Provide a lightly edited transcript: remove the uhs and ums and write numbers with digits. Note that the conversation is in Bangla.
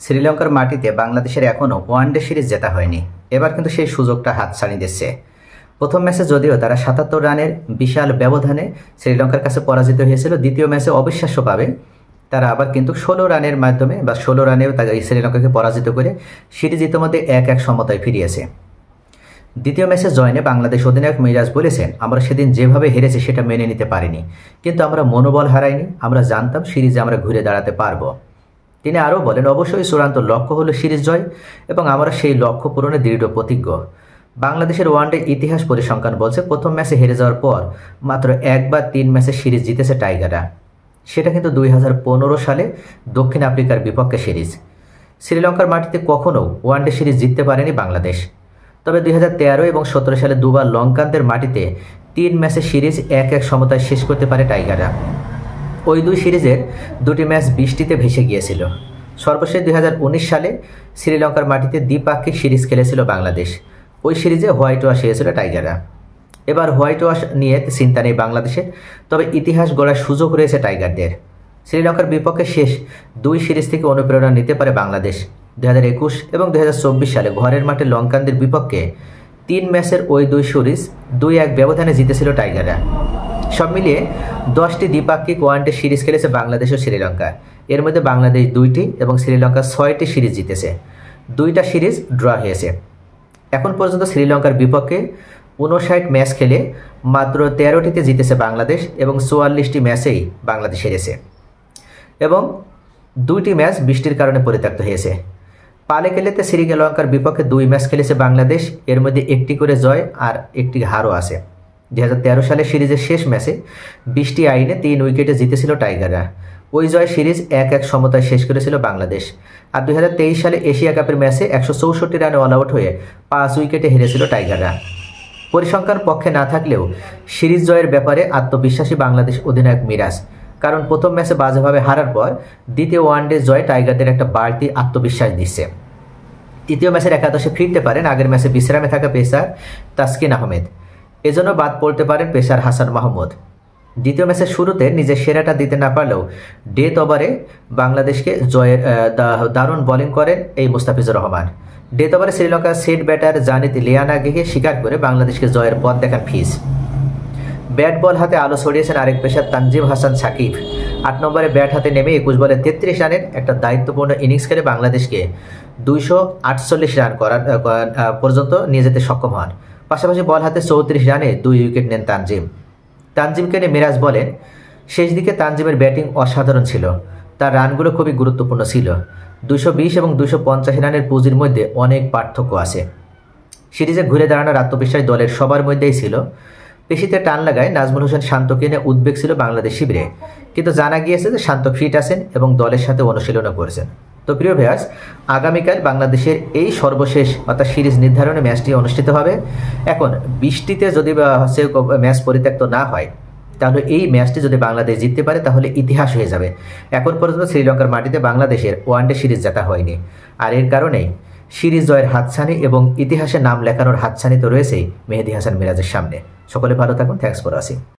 শ্রীলঙ্কার মাটিতে বাংলাদেশের এখনও ওয়ানডে সিরিজ জেতা হয়নি। এবার কিন্তু সেই সুযোগটা হাতছানি দিচ্ছে। প্রথম ম্যাচে যদিও তারা ৭৭ রানের বিশাল ব্যবধানে শ্রীলঙ্কার কাছে পরাজিত হয়েছিল, দ্বিতীয় ম্যাচে অবিশ্বাস্যভাবে তারা আবার কিন্তু ১৬ রানের মাধ্যমে বা ১৬ রানেও তারা শ্রীলঙ্কাকে পরাজিত করে সিরিজ ইতিমধ্যে ১-১ সমতায় ফিরিয়েছে। দ্বিতীয় ম্যাচে জয়নে বাংলাদেশ অধিনায়ক মিরাজ বলেছেন, আমরা সেদিন যেভাবে হেরেছি সেটা মেনে নিতে পারিনি, কিন্তু আমরা মনোবল হারাইনি, আমরা জানতাম সিরিজে আমরা ঘুরে দাঁড়াতে পারবো। তিনি আরও বলেন, অবশ্যই চূড়ান্ত লক্ষ্য হলো সিরিজ জয় এবং আমরা সেই লক্ষ্য পূরণে দৃঢ় প্রতিজ্ঞ। বাংলাদেশের ওয়ানডে ইতিহাস পরিসংখ্যান বলছে প্রথম ম্যাচে হেরে যাওয়ার পর মাত্র ১ বা ৩ ম্যাচে সিরিজ জিতেছে টাইগাররা। সেটা কিন্তু ২০১৫ সালে দক্ষিণ আফ্রিকার বিপক্ষে সিরিজ। শ্রীলঙ্কার মাটিতে কখনও ওয়ানডে সিরিজ জিততে পারেনি বাংলাদেশ। তবে ২০১৩ এবং ২০১৭ সালে দুবার লঙ্কানদের মাটিতে ৩ ম্যাচে সিরিজ ১-১ সমতায় শেষ করতে পারে টাইগাররা। ওই দুই সিরিজের দুটি ম্যাচ বৃষ্টিতে ভেসে গিয়েছিল। সর্বশেষ ২০১৯ সালে শ্রীলঙ্কার মাটিতে দ্বিপাক্ষিক সিরিজ খেলেছিল বাংলাদেশ। ওই সিরিজে হোয়াইট ওয়াশ হয়েছিল টাইগাররা। এবার হোয়াইট ওয়াশ নিয়ে চিন্তা নেই বাংলাদেশের, তবে ইতিহাস গড়ার সুযোগ রয়েছে টাইগারদের। শ্রীলঙ্কার বিপক্ষে শেষ দুই সিরিজ থেকে অনুপ্রেরণা নিতে পারে বাংলাদেশ। ২০২১ এবং ২০২৪ সালে ঘরের মাঠে লঙ্কানদের বিপক্ষে ৩ ম্যাচের ওই দুই সিরিজ ২-১ ব্যবধানে জিতেছিল টাইগাররা। সব মিলিয়ে 10টি দ্বিপাক্ষিক ওয়ানডে সিরিজ খেলেছে বাংলাদেশ ও শ্রীলঙ্কা। এর মধ্যে বাংলাদেশ 2টি এবং শ্রীলঙ্কা 6টি সিরিজ জিতেছে। 2টা সিরিজ ড্র হয়েছে। এখন পর্যন্ত শ্রীলঙ্কার বিপক্ষে 59 ম্যাচ খেলে মাত্র 13টিতে জিতেছে বাংলাদেশ এবং 44টি ম্যাচেই বাংলাদেশ হেরেছে এবং 2টি ম্যাচ বৃষ্টির কারণে পরিত্যক্ত হয়েছে। পালে খেলেতে শ্রীলঙ্কার বিপক্ষে 2 ম্যাচ খেলেছে বাংলাদেশ, এর মধ্যে 1টি করে জয় আর 1টি হারও আছে। ২০১৩ সালে সিরিজের শেষ ম্যাচে বৃষ্টি আইনে 3 উইকেটে জিতেছিল টাইগাররা। ওই জয় সিরিজ ১-১ সমতায় শেষ করেছিল বাংলাদেশ। আর ২০২৩ সালে এশিয়া কাপের ম্যাচে ১৬৪ রানে অল আউট হয়ে 5 উইকেটে হেরেছিল টাইগাররা। পরিসংখ্যান পক্ষে না থাকলেও সিরিজ জয়ের ব্যাপারে আত্মবিশ্বাসী বাংলাদেশ অধিনায়ক মিরাজ, কারণ প্রথম ম্যাচে বাজেভাবে হারার পর দ্বিতীয় ওয়ানডে জয় টাইগারদের একটা বাড়তি আত্মবিশ্বাস দিচ্ছে। তৃতীয় ম্যাচের একাদশে ফিরতে পারেন আগের ম্যাচে বিশ্রামে থাকা পেসার তাসকিন আহমেদ, এজন্য বাদ পড়তে পারেন পেসার হাসান মাহমুদ। দ্বিতীয় ম্যাচের শুরুতে নিজের সেরাটা দিতে না পারলেও ডেথ ওভারে বাংলাদেশকে জয়ের দারুণ বোলিং করেন এই মুস্তাফিজুর রহমান। ডেথ ওভারে শ্রীলঙ্কার সেট ব্যাটার জানিত লিয়ানাগিকে শিকার করে বাংলাদেশকে জয়ের পথ দেখান ফিজ। ব্যাট বল হাতে আলো ছড়িয়েছেন আরেক পেসার তানজিম হাসান সাকিব। 8 নম্বরে ব্যাট হাতে নেমে 21 বলে 33 রানের একটা দায়িত্বপূর্ণ ইনিংস খেলে বাংলাদেশকে 248 রান করার পর্যন্ত নিয়ে যেতে সক্ষম হন। পাশাপাশি বল হাতে 34 রানে 2 উইকেট নেন তানজিমকে নিয়ে মিরাজ বলেন, শেষ দিকে তানজিমের ব্যাটিং অসাধারণ ছিল, তার রানগুলো খুবই গুরুত্বপূর্ণ ছিল। 220 এবং 285 রানের পুঁজির মধ্যে অনেক পার্থক্য আছে। সিরিজে ঘুরে দাঁড়ানোর আত্মবিশ্বাস দলের সবার মধ্যেই ছিল। পেশিতে টান লাগায় নাজমুল হোসেন শান্তকে নিয়ে উদ্বেগ ছিল বাংলাদেশ শিবিরে, কিন্তু জানা গিয়েছে যে শান্ত ফিট আছেন এবং দলের সাথে অনুশীলনও করেছেন। তো প্রিয় ভিউয়ার্স, আগামীকাল বাংলাদেশের এই সর্বশেষ অর্থাৎ সিরিজ নির্ধারণী ম্যাচটি অনুষ্ঠিত হবে। এখন বৃষ্টিতে যদি ম্যাচ পরিত্যক্ত না হয়, তাহলে এই ম্যাচটি যদি বাংলাদেশ জিততে পারে তাহলে ইতিহাস হয়ে যাবে। এখন পর্যন্ত শ্রীলঙ্কার মাটিতে বাংলাদেশের ওয়ানডে সিরিজ জেতা হয়নি, আর এর কারণেই সিরিজ জয়ের হাতছানি এবং ইতিহাসে নাম লেখানোর হাতছানি তো রয়েছেই মেহেদী হাসান মিরাজের সামনে। সকলে ভালো থাকুন। Thanks for watching.